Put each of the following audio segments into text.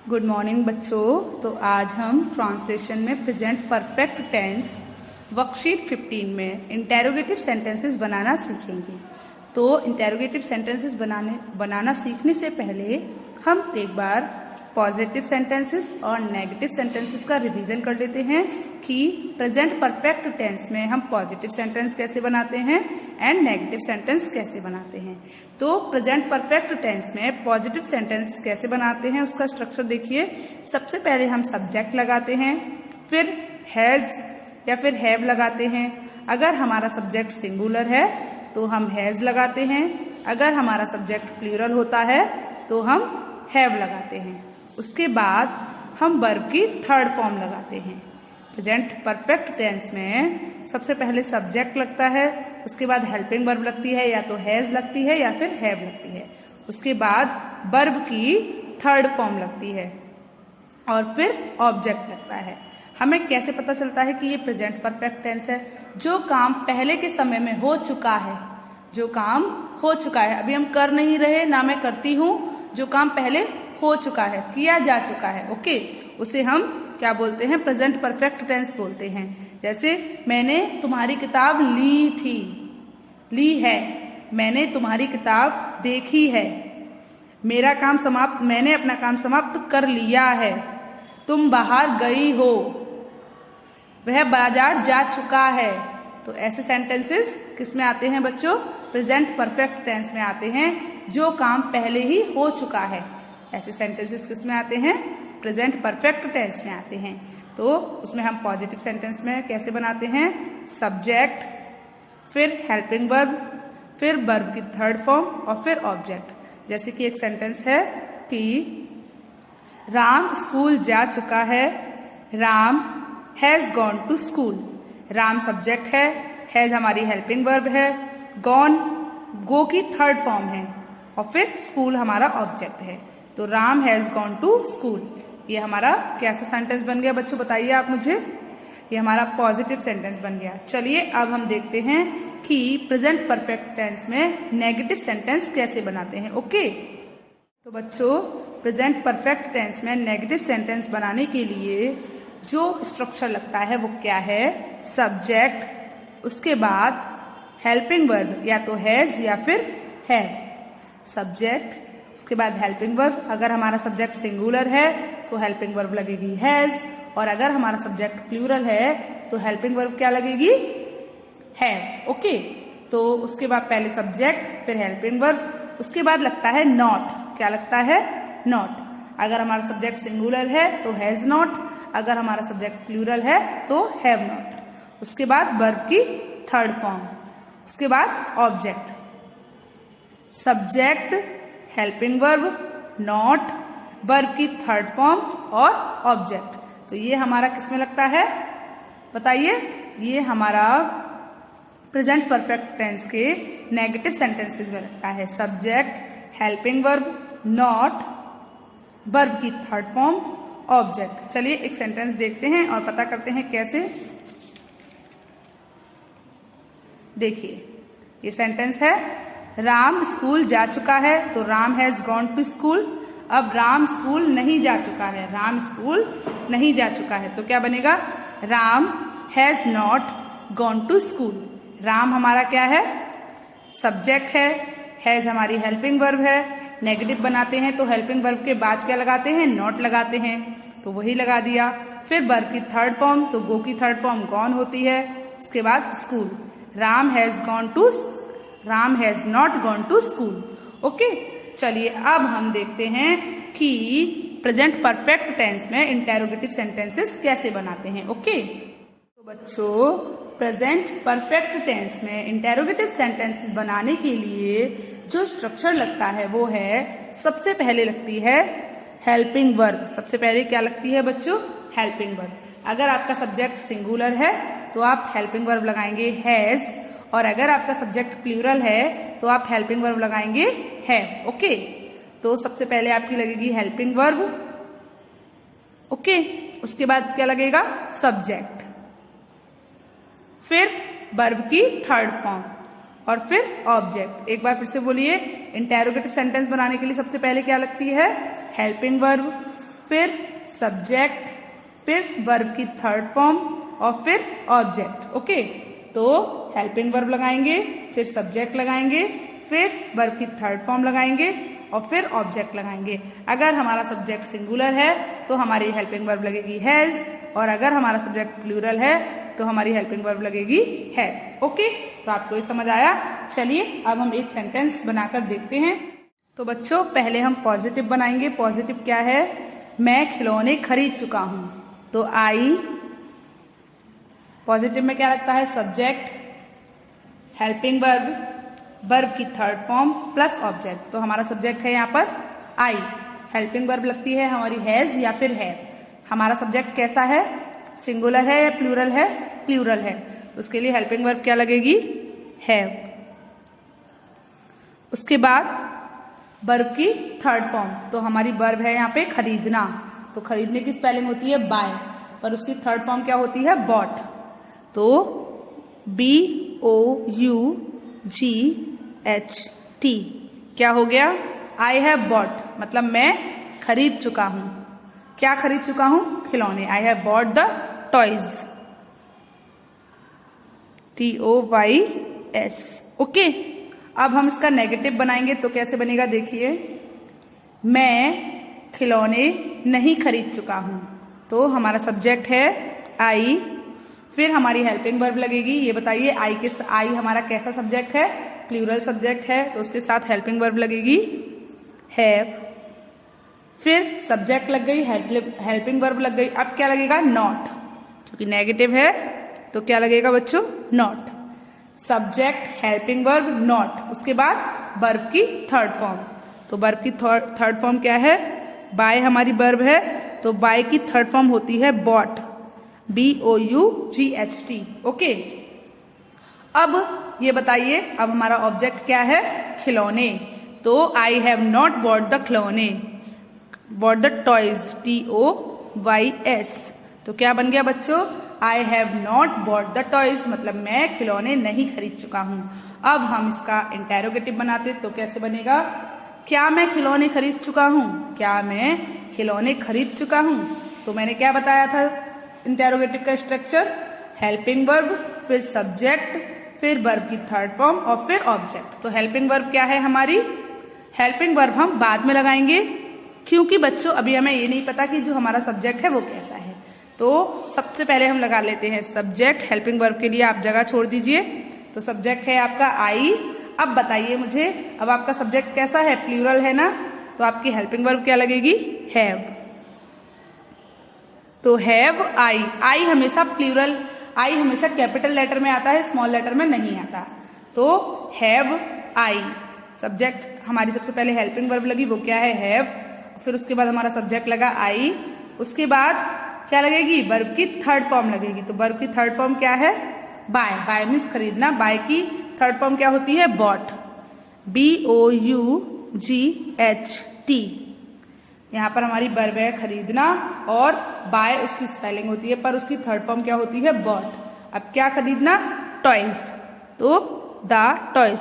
Good morning बच्चों। तो आज हम ट्रांसलेशन में प्रेजेंट परफेक्ट टेंस वर्कशीट 15 में इंटेरोगेटिव सेंटेंसेस बनाना सीखेंगे। तो इंटेरोगेटिव सेंटेंसेस बनाना सीखने से पहले हम एक बार पॉजिटिव सेंटेंसेस और नेगेटिव सेंटेंसेस का रिवीजन कर लेते हैं कि प्रेजेंट परफेक्ट टेंस में हम पॉजिटिव सेंटेंस कैसे बनाते हैं एंड नेगेटिव सेंटेंस कैसे बनाते हैं। तो प्रेजेंट परफेक्ट टेंस में पॉजिटिव सेंटेंस कैसे बनाते हैं उसका स्ट्रक्चर देखिए। सबसे पहले हम सब्जेक्ट लगाते हैं, फिर हैज या फिर हैव लगाते हैं। अगर हमारा सब्जेक्ट सिंगुलर है तो हम हैज लगाते हैं, अगर हमारा सब्जेक्ट प्लूरल होता है तो हम हैव लगाते हैं। उसके बाद हम वर्ब की थर्ड फॉर्म लगाते हैं। प्रेजेंट परफेक्ट टेंस में सबसे पहले सब्जेक्ट लगता है, उसके बाद हेल्पिंग वर्ब लगती है, या तो हैज लगती है या फिर हैव लगती है। उसके बाद वर्ब की थर्ड फॉर्म लगती है और फिर ऑब्जेक्ट लगता है। हमें कैसे पता चलता है कि ये प्रेजेंट परफेक्ट टेंस है? जो काम पहले के समय में हो चुका है, जो काम हो चुका है, अभी हम कर नहीं रहे, ना मैं करती हूँ, जो काम पहले हो चुका है, किया जा चुका है, ओके, उसे हम क्या बोलते हैं? प्रेजेंट परफेक्ट टेंस बोलते हैं। जैसे मैंने तुम्हारी किताब ली थी, ली है। मैंने तुम्हारी किताब देखी है। मेरा काम समाप्त, मैंने अपना काम समाप्त कर लिया है। तुम बाहर गई हो, वह बाजार जा चुका है। तो ऐसे सेंटेंसेस किस में आते हैं बच्चों? प्रेजेंट परफेक्ट टेंस में आते हैं, जो काम पहले ही हो चुका है। ऐसे सेंटेंसेस किस में आते हैं? प्रेजेंट परफेक्ट टेंस में आते हैं। तो उसमें हम पॉजिटिव सेंटेंस में कैसे बनाते हैं? सब्जेक्ट, फिर हेल्पिंग वर्ब, फिर वर्ब की थर्ड फॉर्म और फिर ऑब्जेक्ट। जैसे कि एक सेंटेंस है कि राम स्कूल जा चुका है। Ram has gone to school. Ram subject है, हैज हमारी हेल्पिंग वर्ब है, गॉन गो की थर्ड फॉर्म है और फिर स्कूल हमारा ऑब्जेक्ट है। तो Ram has gone to school, ये हमारा कैसा सेंटेंस बन गया बच्चों? बताइए आप मुझे। ये हमारा पॉजिटिव सेंटेंस बन गया। चलिए अब हम देखते हैं कि प्रेजेंट परफेक्ट टेंस में नेगेटिव सेंटेंस कैसे बनाते हैं। ओके, तो बच्चों प्रेजेंट परफेक्ट टेंस में नेगेटिव सेंटेंस बनाने के लिए जो स्ट्रक्चर लगता है वो क्या है? सब्जेक्ट, उसके बाद हेल्पिंग वर्ब, या तो हैज या फिर हैव। सब्जेक्ट, उसके बाद हेल्पिंग वर्ब। अगर हमारा सब्जेक्ट सिंगुलर है तो हेल्पिंग वर्ब लगेगी हैज, और अगर हमारा सब्जेक्ट प्लूरल है तो हेल्पिंग वर्ब क्या लगेगी? हैव। ओके, तो उसके बाद पहले सब्जेक्ट, फिर हेल्पिंग वर्ब, उसके बाद लगता है नॉट। क्या लगता है? नॉट। अगर हमारा सब्जेक्ट सिंगुलर है तो हैज नॉट, अगर हमारा सब्जेक्ट प्लूरल है तो हैव नॉट। उसके बाद वर्ब की थर्ड फॉर्म, उसके बाद object. Subject, helping verb, not, verb की थर्ड फॉर्म और ऑब्जेक्ट। तो ये हमारा किस में लगता है? बताइए। ये हमारा प्रेजेंट परफेक्ट टेंस के नेगेटिव सेंटेंसेस में लगता है। Subject, helping verb, not, verb की थर्ड फॉर्म, ऑब्जेक्ट। चलिए एक सेंटेंस देखते हैं और पता करते हैं कैसे। देखिए ये सेंटेंस है, राम स्कूल जा चुका है। तो Ram has gone to school. अब राम स्कूल नहीं जा चुका है, राम स्कूल नहीं जा चुका है, तो क्या बनेगा? Ram has not gone to school. Ram हमारा क्या है? सब्जेक्ट है, हैज हमारी हेल्पिंग वर्ब है। नेगेटिव बनाते हैं तो हेल्पिंग वर्ब के बाद क्या लगाते हैं? नॉट लगाते हैं, तो वही लगा दिया। फिर वर्ब की थर्ड फॉर्म, तो गो की थर्ड फॉर्म गॉन होती है। उसके बाद school, Ram has gone to, Ram has not gone to school. Okay, चलिए अब हम देखते हैं कि प्रेजेंट परफेक्ट टेंस में इंटेरोगेटिव सेंटेंसेस कैसे बनाते हैं। ओके, तो बच्चों प्रेजेंट परफेक्ट टेंस में इंटेरोगेटिव सेंटेंसेस बनाने के लिए जो स्ट्रक्चर लगता है वो है, सबसे पहले लगती है हेल्पिंग वर्ब। सबसे पहले क्या लगती है बच्चों? Helping verb. अगर आपका सब्जेक्ट सिंगुलर है तो आप हेल्पिंग वर्ब लगाएंगे हैज, और अगर आपका सब्जेक्ट प्लूरल है तो आप हेल्पिंग वर्ब लगाएंगे हैव। ओके, तो सबसे पहले आपकी लगेगी हेल्पिंग वर्ब। ओके, उसके बाद क्या लगेगा? सब्जेक्ट, फिर वर्ब की थर्ड फॉर्म और फिर ऑब्जेक्ट। एक बार फिर से बोलिए, इंटेरोगेटिव सेंटेंस बनाने के लिए सबसे पहले क्या लगती है? हेल्पिंग वर्ब, फिर सब्जेक्ट, फिर वर्ब की थर्ड फॉर्म और फिर ऑब्जेक्ट। ओके, तो हेल्पिंग वर्ब लगाएंगे, फिर सब्जेक्ट लगाएंगे, फिर वर्ब की थर्ड फॉर्म लगाएंगे और फिर ऑब्जेक्ट लगाएंगे। अगर हमारा सब्जेक्ट सिंगुलर है तो हमारी हेल्पिंग वर्ब लगेगी हैज, और अगर हमारा सब्जेक्ट प्लूरल है तो हमारी हेल्पिंग वर्ब लगेगी हैव। ओके, तो आपको ये समझ आया। चलिए अब हम एक सेंटेंस बनाकर देखते हैं। तो बच्चों पहले हम पॉजिटिव बनाएंगे। पॉजिटिव क्या है? मैं खिलौने खरीद चुका हूं। तो आई, पॉजिटिव में क्या लगता है? सब्जेक्ट, हेल्पिंग वर्ब, वर्ब की थर्ड फॉर्म प्लस ऑब्जेक्ट। तो हमारा सब्जेक्ट है यहाँ पर आई, हेल्पिंग वर्ब लगती है हमारी हैज या फिर है। हमारा सब्जेक्ट कैसा है? सिंगुलर है या प्लूरल है? प्लूरल है, तो उसके लिए हेल्पिंग वर्ब क्या लगेगी? हैव। उसके बाद वर्ब की थर्ड फॉर्म, तो हमारी वर्ब है यहाँ पे खरीदना। तो खरीदने की स्पेलिंग होती है बाय, पर उसकी थर्ड फॉर्म क्या होती है? बॉट। तो BOUGHT क्या हो गया? आई हैव बॉट, मतलब मैं खरीद चुका हूं। क्या खरीद चुका हूं? खिलौने। I have bought the toys, TOYS। Okay, अब हम इसका नेगेटिव बनाएंगे तो कैसे बनेगा देखिए। मैं खिलौने नहीं खरीद चुका हूं। तो हमारा सब्जेक्ट है आई, फिर हमारी हेल्पिंग वर्ब लगेगी। ये बताइए आई हमारा कैसा सब्जेक्ट है? प्लूरल सब्जेक्ट है, तो उसके साथ हेल्पिंग वर्ब लगेगी हैव। फिर सब्जेक्ट लग गई, हेल्पिंग वर्ब लग गई। अब क्या लगेगा? नॉट, क्योंकि नेगेटिव है तो क्या लगेगा बच्चों? Not. Subject, helping verb, not. उसके बाद वर्ब की थर्ड फॉर्म। तो वर्ब की थर्ड फॉर्म क्या है? बाय हमारी वर्ब है, तो बाय की थर्ड फॉर्म होती है बॉट, BOUGHT। ओके, अब ये बताइए, अब हमारा ऑब्जेक्ट क्या है? खिलौने। तो I have not bought the खिलौने, बॉट द टॉयज, TOYS। तो क्या बन गया बच्चों? I have not bought the toys, मतलब मैं खिलौने नहीं खरीद चुका हूं। अब हम इसका इंटेरोगेटिव बनाते तो कैसे बनेगा? क्या मैं खिलौने खरीद चुका हूं? क्या मैं खिलौने खरीद चुका हूं? तो मैंने क्या बताया था इंटेरोगेटिव का स्ट्रक्चर? हेल्पिंग वर्ब, फिर सब्जेक्ट, फिर वर्ब की थर्ड फॉर्म और फिर ऑब्जेक्ट। तो हेल्पिंग वर्ब क्या है हमारी? हेल्पिंग वर्ब हम बाद में लगाएंगे, क्योंकि बच्चों अभी हमें ये नहीं पता कि जो हमारा सब्जेक्ट है वो कैसा है। तो सबसे पहले हम लगा लेते हैं सब्जेक्ट। हेल्पिंग वर्ब के लिए आप जगह छोड़ दीजिए। तो सब्जेक्ट है आपका आई। अब बताइए मुझे, अब आपका सब्जेक्ट कैसा है? प्लूरल है ना, तो आपकी हेल्पिंग वर्ब क्या लगेगी? हैव। तो हैव आई, आई हमेशा प्लूरल, आई हमेशा कैपिटल लेटर में आता है, स्मॉल लेटर में नहीं आता। तो हैव आई, सब्जेक्ट हमारी सबसे पहले हेल्पिंग वर्ब लगी, वो क्या है? हैव। फिर उसके बाद हमारा सब्जेक्ट लगा आई। उसके बाद क्या लगेगी? वर्ब की थर्ड फॉर्म लगेगी। तो वर्ब की थर्ड फॉर्म क्या है? बाय। बाय मीन्स खरीदना। बाय की थर्ड फॉर्म क्या होती है? Bought, BOUGHT। यहाँ पर हमारी वर्ब है खरीदना और बाय उसकी स्पेलिंग होती है, पर उसकी थर्ड फॉर्म क्या होती है? बॉट। अब क्या खरीदना? टॉयज। तो द टॉयज,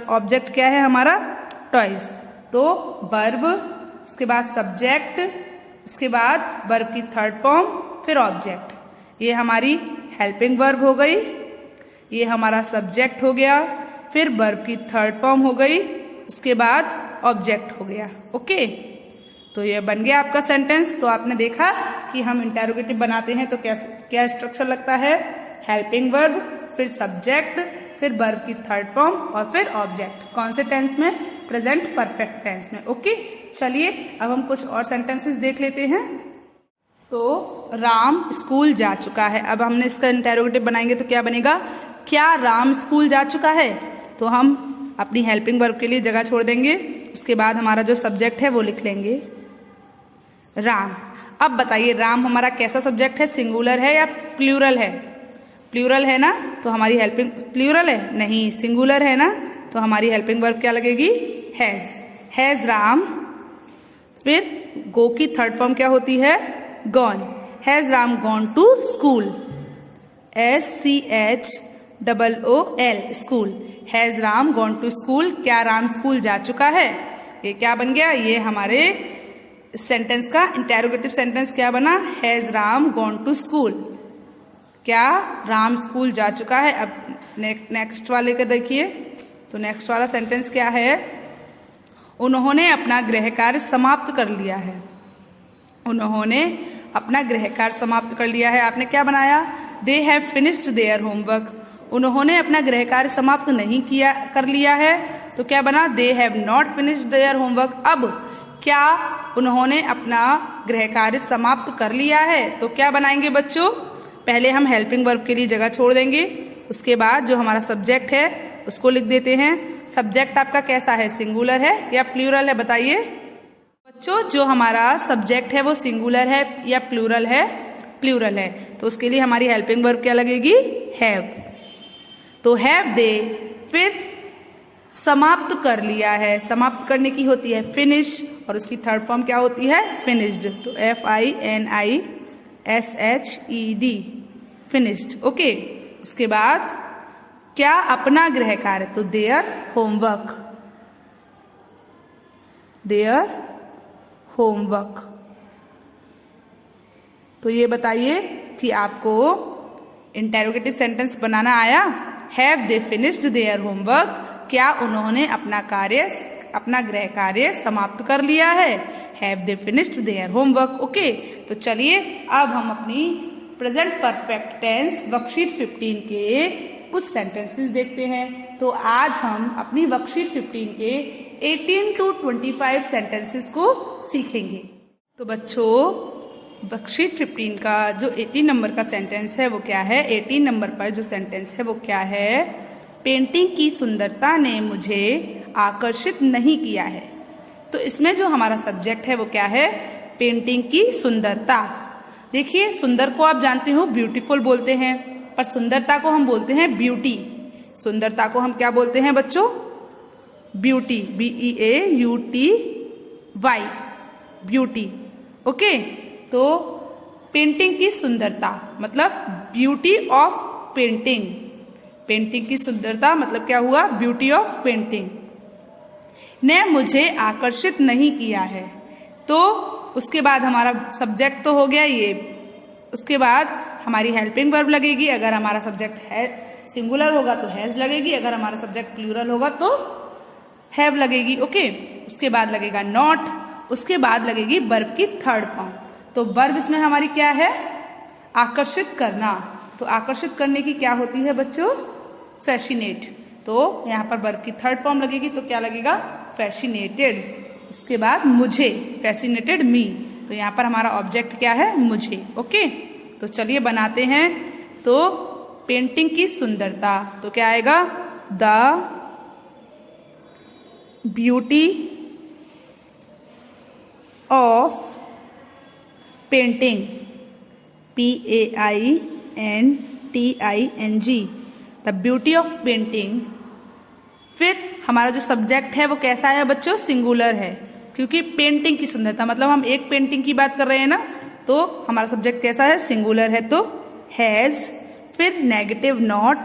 ऑब्जेक्ट क्या है हमारा? टॉयज। तो वर्ब, उसके बाद सब्जेक्ट, उसके बाद वर्ब की थर्ड फॉर्म, फिर ऑब्जेक्ट। ये हमारी हेल्पिंग वर्ब हो गई, ये हमारा सब्जेक्ट हो गया, फिर वर्ब की थर्ड फॉर्म हो गई, उसके बाद ऑब्जेक्ट हो गया। ओके, तो ये बन गया आपका सेंटेंस। तो आपने देखा कि हम इंटेरोगेटिव बनाते हैं तो क्या स्ट्रक्चर लगता है? हेल्पिंग वर्ब, फिर सब्जेक्ट, फिर वर्ब की थर्ड फॉर्म और फिर ऑब्जेक्ट। कौन से टेंस में? प्रेजेंट परफेक्ट टेंस में। ओके, चलिए अब हम कुछ और सेंटेंसेस देख लेते हैं। तो राम स्कूल जा चुका है। अब हमने इसका इंटेरोगेटिव बनाएंगे तो क्या बनेगा? क्या राम स्कूल जा चुका है? तो हम अपनी हेल्पिंग वर्ब के लिए जगह छोड़ देंगे, उसके बाद हमारा जो सब्जेक्ट है वो लिख लेंगे राम। अब बताइए राम हमारा कैसा सब्जेक्ट है? सिंगुलर है या प्लूरल है? प्लूरल है ना, तो हमारी हेल्पिंग, प्लूरल है नहीं, सिंगुलर है ना, तो हमारी हेल्पिंग वर्ब क्या लगेगी? हैज। हैज राम। फिर गो की थर्ड फॉर्म क्या होती है? Gone. Has Ram gone to school, SCHOOL, school. Has Ram gone to school, क्या राम स्कूल जा चुका है? ये क्या बन गया? ये हमारे इस सेंटेंस का इंटेरोगेटिव सेंटेंस क्या बना? Has Ram gone to school? क्या राम स्कूल जा चुका है? अब नेक्स्ट वाले का देखिए, तो नेक्स्ट वाला सेंटेंस क्या है? उन्होंने अपना गृह कार्य समाप्त कर लिया है। उन्होंने अपना गृह कार्य समाप्त कर लिया है। आपने क्या बनाया? They have finished their homework. उन्होंने अपना गृह कार्य समाप्त नहीं किया, कर लिया है, तो क्या बना? They have not finished their homework. अब क्या उन्होंने अपना गृह कार्य समाप्त कर लिया है? तो क्या बनाएंगे बच्चों? पहले हम हेल्पिंग वर्ब के लिए जगह छोड़ देंगे, उसके बाद जो हमारा सब्जेक्ट है उसको लिख देते हैं। सब्जेक्ट आपका कैसा है? सिंगुलर है या प्लूरल है? बताइए बच्चों, जो हमारा सब्जेक्ट है वो सिंगुलर है या प्लूरल है? प्लूरल है। तो उसके लिए हमारी हेल्पिंग वर्ब क्या लगेगी? हैव। तो हैव दे, फिर समाप्त कर लिया है। समाप्त करने की होती है फिनिश, और उसकी थर्ड फॉर्म क्या होती है? फिनिश्ड। तो FINISHED, फिनिश्ड। ओके, उसके बाद क्या? अपना गृह कार्य, तो देयर होमवर्क। Their homework. तो ये बताइए कि आपको इंटेरोगेटिव सेंटेंस बनाना आया? Have they finished their homework? क्या उन्होंने अपना गृह कार्य समाप्त कर लिया है? Have they finished their homework. Okay, तो चलिए अब हम अपनी प्रेजेंट परफेक्ट टेंस वर्कशीट 15 के कुछ सेंटेंसेस देखते हैं। तो आज हम अपनी वर्कशीट 15 के 18 to 25 सेंटेंसेस को सीखेंगे। तो बच्चों, वर्कशीट 15 का जो 18 नंबर का सेंटेंस है वो क्या है? 18 नंबर पर जो सेंटेंस है वो क्या है? पेंटिंग की सुंदरता ने मुझे आकर्षित नहीं किया है। तो इसमें जो हमारा सब्जेक्ट है वो क्या है? पेंटिंग की सुंदरता। देखिए, सुंदर को आप जानते हो ब्यूटीफुल बोलते हैं, पर सुंदरता को हम बोलते हैं ब्यूटी। सुंदरता को हम क्या बोलते हैं बच्चों? Beauty, BEAUTY, beauty. ओके, तो पेंटिंग की सुंदरता मतलब ब्यूटी ऑफ पेंटिंग। पेंटिंग की सुंदरता मतलब क्या हुआ? ब्यूटी ऑफ पेंटिंग ने मुझे आकर्षित नहीं किया है। तो उसके बाद हमारा सब्जेक्ट तो हो गया ये, उसके बाद हमारी हेल्पिंग वर्ब लगेगी। अगर हमारा सब्जेक्ट है सिंगुलर होगा तो हैज लगेगी, अगर हमारा सब्जेक्ट प्लूरल होगा तो हैव लगेगी। ओके, उसके बाद लगेगा नॉट, उसके बाद लगेगी वर्ब की थर्ड फॉर्म। तो वर्ब इसमें हमारी क्या है? आकर्षित करना। तो आकर्षित करने की क्या होती है बच्चों? फैसिनेट। तो यहाँ पर वर्ब की थर्ड फॉर्म लगेगी, तो क्या लगेगा? फैसिनेटेड। उसके बाद मुझे, फैसिनेटेड मी। तो यहाँ पर हमारा ऑब्जेक्ट क्या है? मुझे। ओके, तो चलिए बनाते हैं। तो पेंटिंग की सुंदरता, तो क्या आएगा? The beauty of painting, PAINTING, the beauty of painting. फिर हमारा जो सब्जेक्ट है वो कैसा है बच्चों? सिंगुलर है, क्योंकि पेंटिंग की सुंदरता मतलब हम एक पेंटिंग की बात कर रहे हैं ना, तो हमारा सब्जेक्ट कैसा है? सिंगुलर है, तो हैज। फिर नेगेटिव नॉट,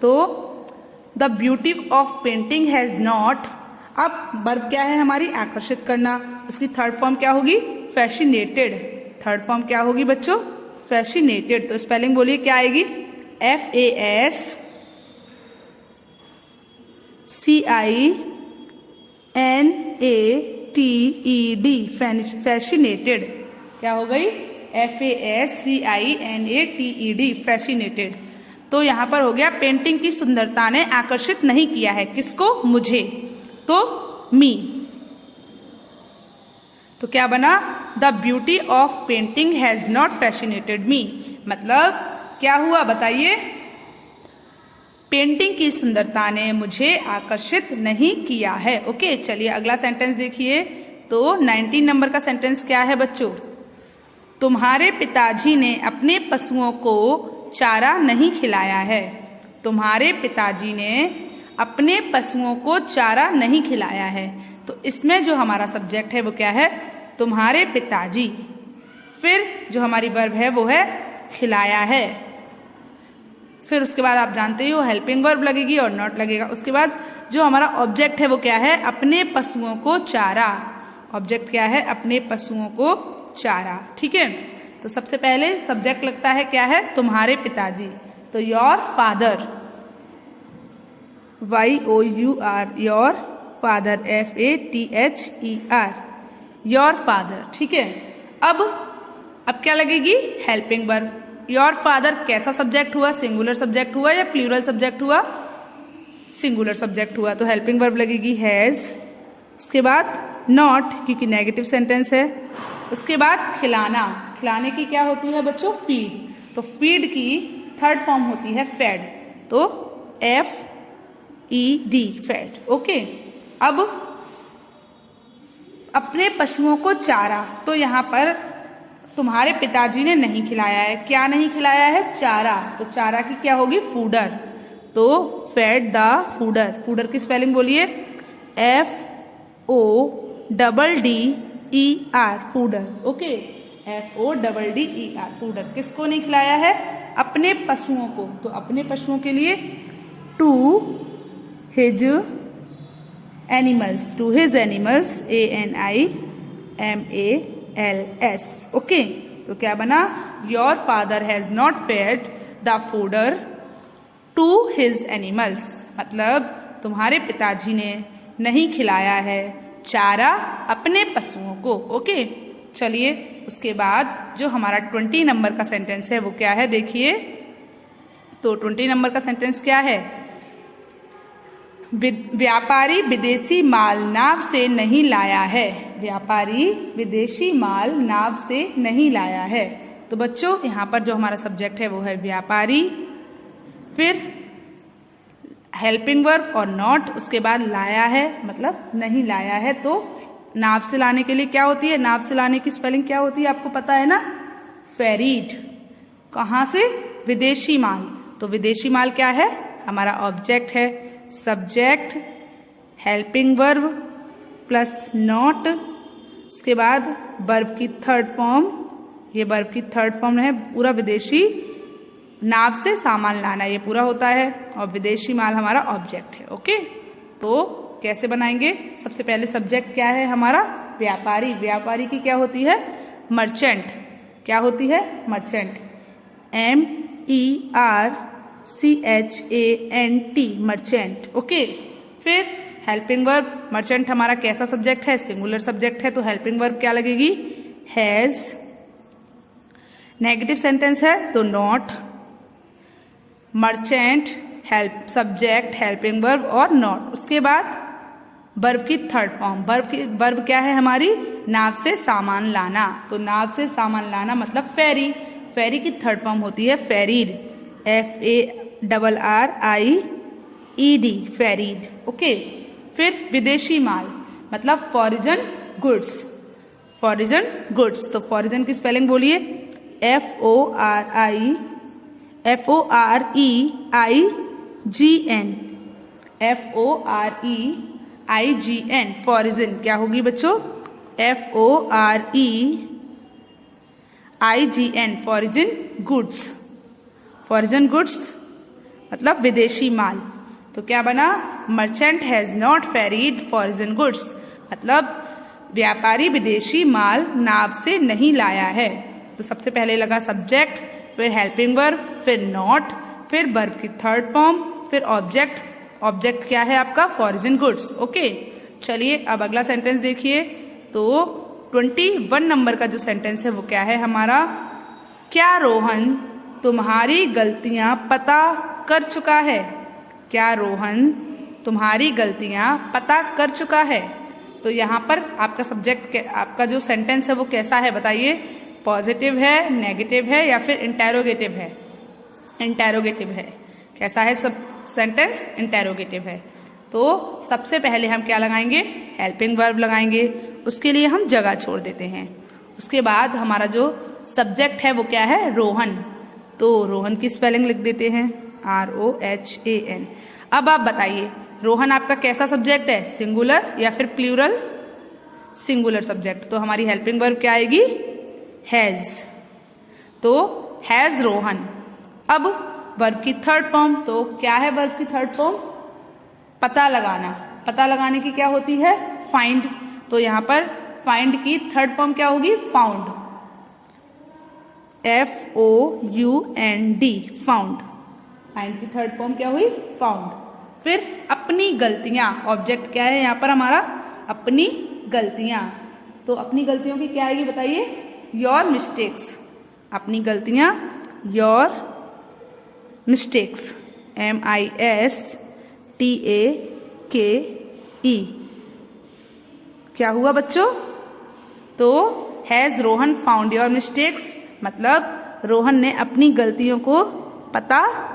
तो the beauty of painting has not. अब वर्ब क्या है हमारी? आकर्षित करना। उसकी थर्ड फॉर्म क्या होगी? फैसिनेटेड। थर्ड फॉर्म क्या होगी बच्चों? फैसिनेटेड। तो स्पेलिंग बोलिए क्या आएगी? FASCINATED, fascinated. क्या हो गई? FASCINATED, fascinated. तो यहाँ पर हो गया पेंटिंग की सुंदरता ने आकर्षित नहीं किया है। किसको? मुझे। तो मी। तो क्या बना? The beauty of painting has not fascinated me. मतलब क्या हुआ बताइए? पेंटिंग की सुंदरता ने मुझे आकर्षित नहीं किया है। ओके, चलिए अगला सेंटेंस देखिए। तो 19 नंबर का सेंटेंस क्या है बच्चों? तुम्हारे पिताजी ने अपने पशुओं को चारा नहीं खिलाया है। तुम्हारे पिताजी ने अपने पशुओं को चारा नहीं खिलाया है। तो इसमें जो हमारा सब्जेक्ट है वो क्या है? तुम्हारे पिताजी। फिर जो हमारी वर्ब है वो है खिलाया है। फिर उसके बाद आप जानते हो हेल्पिंग वर्ब लगेगी और नॉट लगेगा। उसके बाद जो हमारा ऑब्जेक्ट है वो क्या है, अपने पशुओं को चारा। ऑब्जेक्ट क्या है, अपने पशुओं को चारा। ठीक है, तो सबसे पहले सब्जेक्ट लगता है क्या है, तुम्हारे पिताजी। तो your father, YOUR, your father, FATHER, your father. ठीक है, अब क्या लगेगी, हेल्पिंग वर्ब। योर फादर कैसा सब्जेक्ट हुआ, सिंगुलर सब्जेक्ट हुआ या प्लूरल सब्जेक्ट हुआ, सिंगुलर सब्जेक्ट हुआ, तो हेल्पिंग वर्ब लगेगी हैज। उसके बाद नॉट, क्योंकि नेगेटिव सेंटेंस है। उसके बाद खिलाना, खिलाने की क्या होती है बच्चों, फीड। तो फीड की थर्ड फॉर्म होती है फेड, तो FED, फेड। ओके, अब अपने पशुओं को चारा, तो यहाँ पर तुम्हारे पिताजी ने नहीं खिलाया है। क्या नहीं खिलाया है, चारा। तो चारा की क्या होगी, फूडर। तो फेड द फूडर। फूडर की स्पेलिंग बोलिए, FODDER, fodder. Okay, FODDER, fodder. किसको नहीं खिलाया है, अपने पशुओं को। तो अपने पशुओं के लिए to his animals, to his animals, ANIMALS। Okay, तो क्या बना, your father has not fed the fodder to his animals, मतलब तुम्हारे पिताजी ने नहीं खिलाया है चारा अपने पशुओं को। ओके, चलिए उसके बाद जो हमारा 20 नंबर का सेंटेंस है वो क्या है, देखिए। तो 20 नंबर का सेंटेंस क्या है, व्यापारी विदेशी माल नाव से नहीं लाया है। व्यापारी विदेशी माल नाव से नहीं लाया है। तो बच्चों यहाँ पर जो हमारा सब्जेक्ट है वो है व्यापारी, फिर हेल्पिंग वर्ब और नॉट, उसके बाद लाया है मतलब नहीं लाया है। तो नाव से लाने के लिए क्या होती है, नाव से लाने की स्पेलिंग क्या होती है आपको पता है ना, फेरीड। कहाँ से, विदेशी माल। तो विदेशी माल क्या है, हमारा ऑब्जेक्ट है। Subject, helping verb plus not, उसके बाद वर्ब की थर्ड फॉर्म, ये वर्ब की थर्ड फॉर्म है। पूरा विदेशी, नाव से सामान लाना, ये पूरा होता है, और विदेशी माल हमारा ऑब्जेक्ट है। ओके, तो कैसे बनाएंगे, सबसे पहले सब्जेक्ट क्या है हमारा, व्यापारी। व्यापारी की क्या होती है, मर्चेंट। क्या होती है, मर्चेंट, MERCHANT, मर्चेंट। ओके, फिर हेल्पिंग वर्ब, मर्चेंट हमारा कैसा सब्जेक्ट है, सिंगुलर सब्जेक्ट है, तो हेल्पिंग वर्ब क्या लगेगी, हैज। नेगेटिव सेंटेंस है तो not, merchant, help, subject, helping verb और नॉट। उसके बाद वर्ब की थर्ड फॉर्म, वर्ब क्या है हमारी, नाव से सामान लाना। तो नाव से सामान लाना मतलब फेरी। फेरी की थर्ड फॉर्म होती है फेरीड, FARRIED, फेरीड। ओके, फिर विदेशी माल मतलब फॉरिजन गुड्स, फॉरिजन गुड्स। तो फॉरिजन की स्पेलिंग बोलिए, FOREIGN, FOREIGN, फॉरिजन। क्या होगी बच्चों, FOREIGN, foreign goods. Foreign goods मतलब विदेशी माल। तो क्या बना, merchant has not फेरीड foreign goods, मतलब व्यापारी विदेशी माल नाव से नहीं लाया है। तो सबसे पहले लगा सब्जेक्ट, फिर हेल्पिंग वर्ब, फिर नॉट, फिर वर्ब की थर्ड फॉर्म, फिर ऑब्जेक्ट। ऑब्जेक्ट क्या है आपका, फॉरिजन गुड्स। ओके, चलिए अब अगला सेंटेंस देखिए। तो 21 नंबर का जो सेंटेंस है वो क्या है हमारा, क्या रोहन तुम्हारी गलतियां पता कर चुका है। क्या रोहन तुम्हारी गलतियां पता कर चुका है। तो यहाँ पर आपका सब्जेक्ट, आपका जो सेंटेंस है वो कैसा है बताइए, पॉजिटिव है, नेगेटिव है या फिर इंटेरोगेटिव है। इंटेरोगेटिव है। कैसा है सब सेंटेंस, इंटेरोगेटिव है। तो सबसे पहले हम क्या लगाएंगे, हेल्पिंग वर्ब लगाएंगे। उसके लिए हम जगह छोड़ देते हैं। उसके बाद हमारा जो सब्जेक्ट है वो क्या है, रोहन। तो रोहन की स्पेलिंग लिख देते हैं, ROHAN। अब आप बताइए, रोहन आपका कैसा सब्जेक्ट है, सिंगुलर या फिर प्लूरल, सिंगुलर सब्जेक्ट। तो हमारी हेल्पिंग वर्ब क्या आएगी, हैज। तो हैज रोहन। अब वर्ब की थर्ड फॉर्म, तो क्या है वर्ब की थर्ड फॉर्म, पता लगाना, पता लगाने की क्या होती है? फाइंड। तो यहाँ पर फाइंड की थर्ड फॉर्म क्या होगी? फाउंड। FOUND, found. फाइंड की थर्ड फॉर्म क्या हुई? फाउंड। फिर अपनी गलतियां, ऑब्जेक्ट क्या है यहाँ पर हमारा? अपनी गलतियां। तो अपनी गलतियों की क्या आएगी बताइए? Your mistakes. अपनी गलतियां, योर मिस्टेक्स, MISTAKE। क्या हुआ बच्चों? तो has Rohan found your mistakes, मतलब रोहन ने अपनी गलतियों को पता,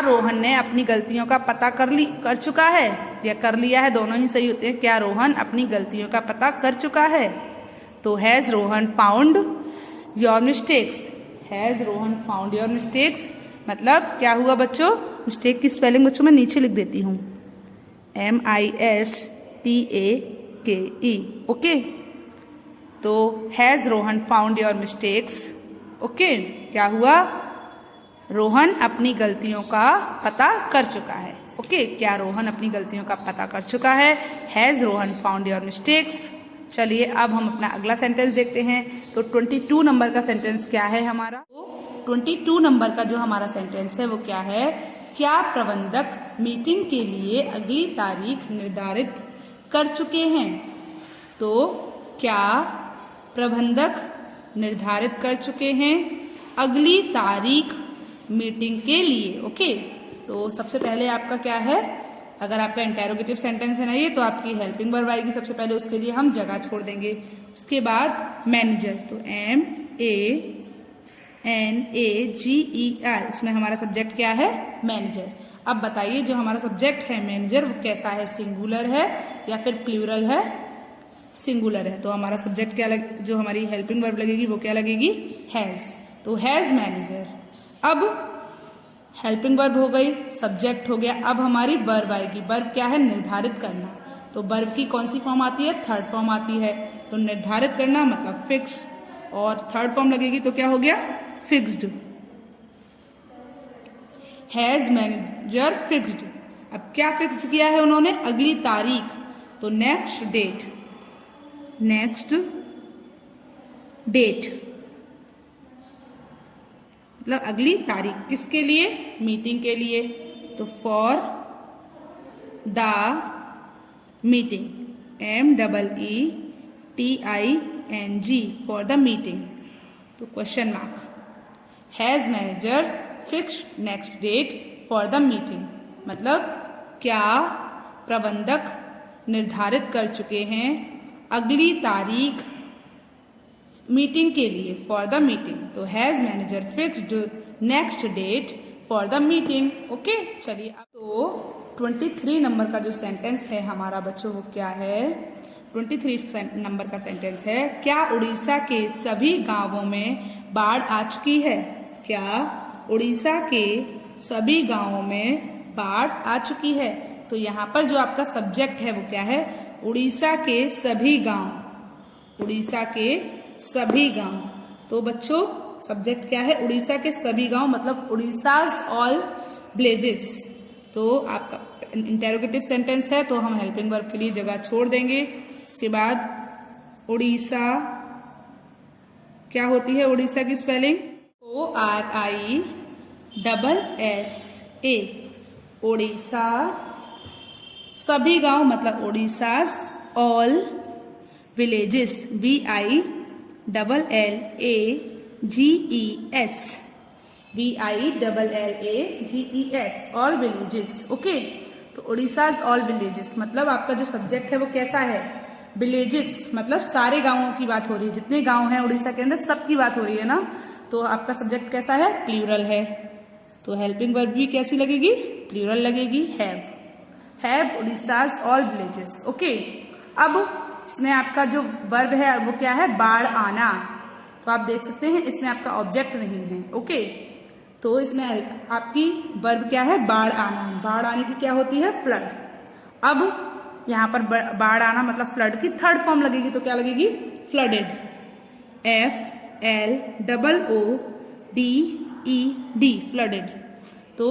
रोहन ने अपनी गलतियों का पता कर चुका है या कर लिया है, दोनों ही सही होते हैं। क्या रोहन अपनी गलतियों का पता कर चुका है? तो has Rohan found your mistakes. Has Rohan found your mistakes मतलब क्या हुआ बच्चों? मिस्टेक की स्पेलिंग बच्चों मैं नीचे लिख देती हूँ, MISTAKE। ओके, तो has Rohan found your mistakes. Okay, क्या हुआ? रोहन अपनी गलतियों का पता कर चुका है। ओके, क्या रोहन अपनी गलतियों का पता कर चुका है? Has Rohan found your mistakes. चलिए अब हम अपना अगला सेंटेंस देखते हैं। तो 22 नंबर का सेंटेंस क्या है हमारा? तो 22 नंबर का जो हमारा सेंटेंस है वो क्या है? क्या प्रबंधक मीटिंग के लिए अगली तारीख निर्धारित कर चुके हैं? तो क्या प्रबंधक निर्धारित कर चुके हैं अगली तारीख मीटिंग के लिए? ओके, तो सबसे पहले आपका क्या है? अगर आपका इंटेरोगेटिव सेंटेंस है ना ये, तो आपकी हेल्पिंग वर्ब आएगी सबसे पहले, उसके लिए हम जगह छोड़ देंगे। उसके बाद मैनेजर, तो MANAGER, इसमें हमारा सब्जेक्ट क्या है? मैनेजर। अब बताइए जो हमारा सब्जेक्ट है मैनेजर वो कैसा है? सिंगुलर है या फिर प्लूरल है? सिंगुलर है। तो हमारा सब्जेक्ट क्या जो हमारी हेल्पिंग वर्ब लगेगी वो क्या लगेगी? हैज। तो हैज मैनेजर। अब हेल्पिंग वर्ब हो गई, सब्जेक्ट हो गया, अब हमारी वर्ब आएगी। वर्ब क्या है? निर्धारित करना। तो वर्ब की कौन सी फॉर्म आती है? थर्ड फॉर्म आती है। तो निर्धारित करना मतलब फिक्स, और थर्ड फॉर्म लगेगी तो क्या हो गया? फिक्स्ड। Has manager fixed. अब क्या फिक्स्ड किया है उन्होंने? अगली तारीख, तो नेक्स्ट डेट। नेक्स्ट डेट मतलब अगली तारीख, किसके लिए? मीटिंग के लिए। तो for the meeting, MEETING, for the meeting. तो question mark. Has manager fixed next date for the meeting मतलब क्या प्रबंधक निर्धारित कर चुके हैं अगली तारीख मीटिंग के लिए, फॉर द मीटिंग। तो has manager fixed next date for the meeting. Okay, चलिए अब तो 23 नंबर का जो सेंटेंस है हमारा बच्चों वो क्या है? 23 नंबर का सेंटेंस है, क्या उड़ीसा के सभी गांवों में बाढ़ आ चुकी है? क्या उड़ीसा के सभी गांवों में बाढ़ आ चुकी है? तो यहाँ पर जो आपका सब्जेक्ट है वो क्या है? उड़ीसा के सभी गांव। उड़ीसा के सभी गांव। तो बच्चों सब्जेक्ट क्या है? उड़ीसा के सभी गांव मतलब उड़ीसाज ऑल विलेजेस। तो आपका इंटेरोगेटिव सेंटेंस है तो हम हेल्पिंग वर्ब के लिए जगह छोड़ देंगे। इसके बाद उड़ीसा क्या होती है? उड़ीसा की स्पेलिंग ORISSA। उड़ीसा सभी गांव मतलब Orissa's all villages, VILLAGES, VILLAGES, all villages. Okay, तो उड़ीसाज ऑल विलेजेस मतलब आपका जो सब्जेक्ट है वो कैसा है? विलेजेस मतलब सारे गांवों की बात हो रही है, जितने गांव हैं उड़ीसा के अंदर सबकी बात हो रही है ना। तो आपका सब्जेक्ट कैसा है? प्लूरल है। तो हेल्पिंग वर्ब भी कैसी लगेगी? प्लूरल लगेगी, have Odisha's all villages. Okay, अब इसमें आपका जो वर्ब है वो क्या है? बाढ़ आना। तो आप देख सकते हैं इसमें आपका ऑब्जेक्ट नहीं है। ओके, तो इसमें आपकी वर्ब क्या है? बाढ़ आना। बाढ़ आने की क्या होती है? फ्लड। अब यहाँ पर बाढ़ आना मतलब फ्लड की थर्ड फॉर्म लगेगी तो क्या लगेगी? Flooded, FLOODED, flooded. तो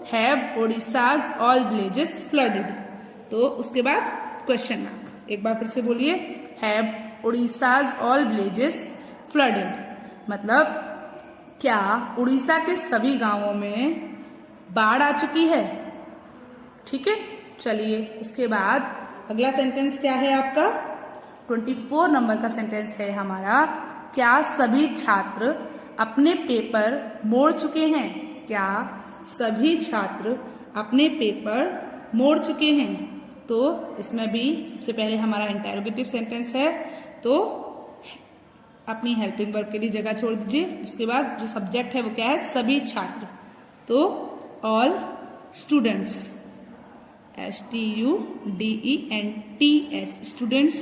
have Odisha's all villages flooded. तो उसके बाद क्वेश्चन मार्क, एक बार फिर से बोलिए, have Odisha's all villages flooded, मतलब क्या उड़ीसा के सभी गांवों में बाढ़ आ चुकी है। ठीक है, चलिए उसके बाद अगला सेंटेंस क्या है आपका, 24 नंबर का सेंटेंस है हमारा, क्या सभी छात्र अपने पेपर मोड़ चुके हैं। क्या सभी छात्र अपने पेपर मोड़ चुके हैं। तो इसमें भी सबसे पहले हमारा इंटेरोगेटिव सेंटेंस है, तो अपनी हेल्पिंग वर्ब के लिए जगह छोड़ दीजिए। उसके बाद जो सब्जेक्ट है वो क्या है, सभी छात्र, तो ऑल स्टूडेंट्स, STUDENTS स्टूडेंट्स।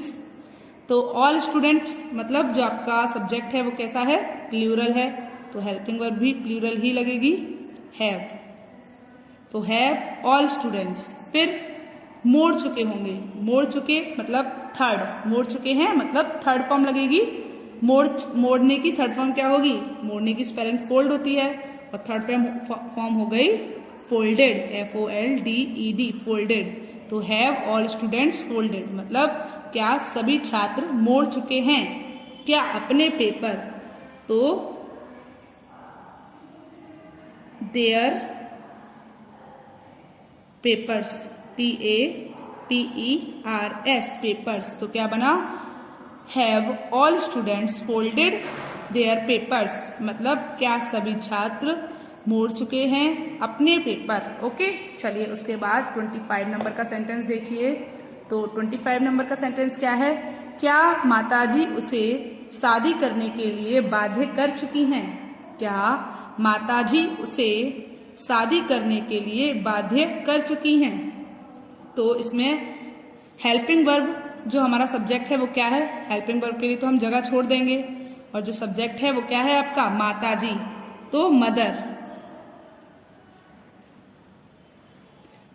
तो ऑल स्टूडेंट्स मतलब जो आपका सब्जेक्ट है वो कैसा है, प्लूरल है, तो हेल्पिंग वर्ब भी प्लूरल ही लगेगी, हैव। तो हैव ऑल स्टूडेंट्स, फिर मोड़ चुके होंगे, मोड़ चुके मतलब थर्ड, मोड़ चुके हैं मतलब थर्ड फॉर्म लगेगी। मोड़ने की थर्ड फॉर्म क्या होगी, मोड़ने की स्पेलिंग फोल्ड होती है, और थर्ड फॉर्म हो गई फोल्डेड, FOLDED फोल्डेड। तो हैव ऑल स्टूडेंट्स फोल्डेड मतलब क्या सभी छात्र मोड़ चुके हैं क्या अपने पेपर। तो देयर पेपर्स, PAPERS पेपर्स, तो क्या बना, have all students folded their papers मतलब क्या सभी छात्र मोड़ चुके हैं अपने पेपर। ओके, चलिए उसके बाद 25 नंबर का सेंटेंस देखिए। तो 25 नंबर का सेंटेंस क्या है, क्या माताजी उसे शादी करने के लिए बाध्य कर चुकी हैं। क्या माताजी उसे शादी करने के लिए बाध्य कर चुकी हैं। तो इसमें हेल्पिंग वर्ब जो हमारा सब्जेक्ट है वो क्या है, हेल्पिंग वर्ब के लिए तो हम जगह छोड़ देंगे, और जो सब्जेक्ट है वो क्या है आपका, माताजी, तो मदर।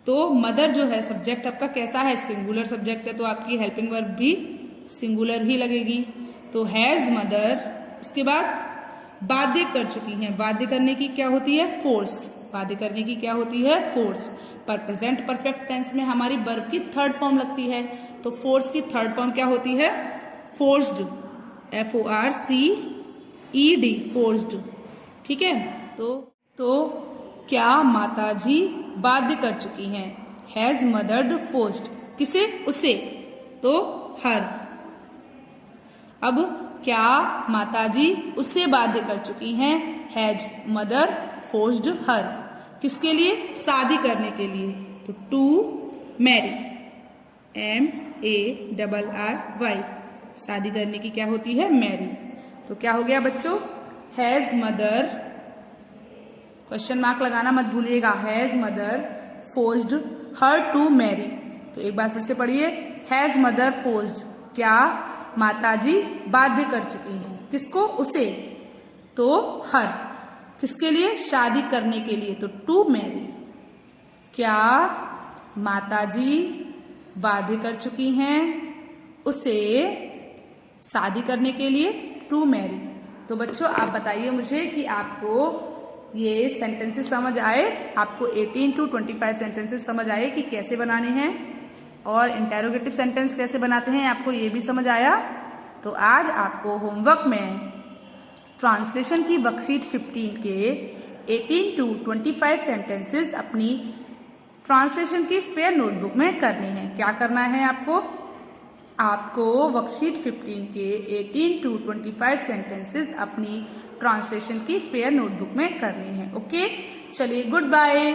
तो मदर जो है सब्जेक्ट आपका कैसा है, सिंगुलर सब्जेक्ट है, तो आपकी हेल्पिंग वर्ब भी सिंगुलर ही लगेगी। तो हैज मदर, उसके बाद बाध्य कर चुकी हैं, बाध्य करने की क्या होती है, फोर्स, बाध्य करने की क्या होती है, फोर्स। पर प्रेजेंट परफेक्ट टेंस में हमारी वर्ब की थर्ड फॉर्म लगती है, तो फोर्स की थर्ड फॉर्म क्या होती है, फोर्स्ड, FORCED फोर्स्ड। ठीक है, तो क्या माताजी बाध्य कर चुकी हैं, हैज मदर्ड फोर्स्ड, किसे, उसे, तो हर। अब क्या माताजी उससे बाध्य कर चुकी हैं, हैज मदर फोर्स्ड हर, किसके लिए, शादी करने के लिए, तो टू मैरी, MARRY, शादी करने की क्या होती है, मैरी। तो क्या हो गया बच्चों, हैज मदर, क्वेश्चन मार्क लगाना मत भूलिएगा, has mother forced her to marry. तो एक बार फिर से पढ़िए, हैज मदर फोर्स्ड, क्या माताजी बाध्य कर चुकी हैं, किसको, उसे, तो हर, किसके लिए, शादी करने के लिए, तो टू मैरी। क्या माताजी बाध्य कर चुकी हैं उसे शादी करने के लिए, टू मैरी। तो बच्चों आप बताइए मुझे कि आपको ये सेंटेंसेस समझ आए, आपको 18 to 25 सेंटेंसेस समझ आए कि कैसे बनाने हैं, और इंटेरोगेटिव सेंटेंस कैसे बनाते हैं आपको ये भी समझ आया। तो आज आपको होमवर्क में ट्रांसलेशन की वर्कशीट 15 के 18 to 25 सेंटेंसेस अपनी ट्रांसलेशन की फेयर नोटबुक में करने हैं। क्या करना है आपको वर्कशीट 15 के 18 to 25 सेंटेंसेस अपनी ट्रांसलेशन की फेयर नोटबुक में करनी है। ओके, चलिए गुड बाय।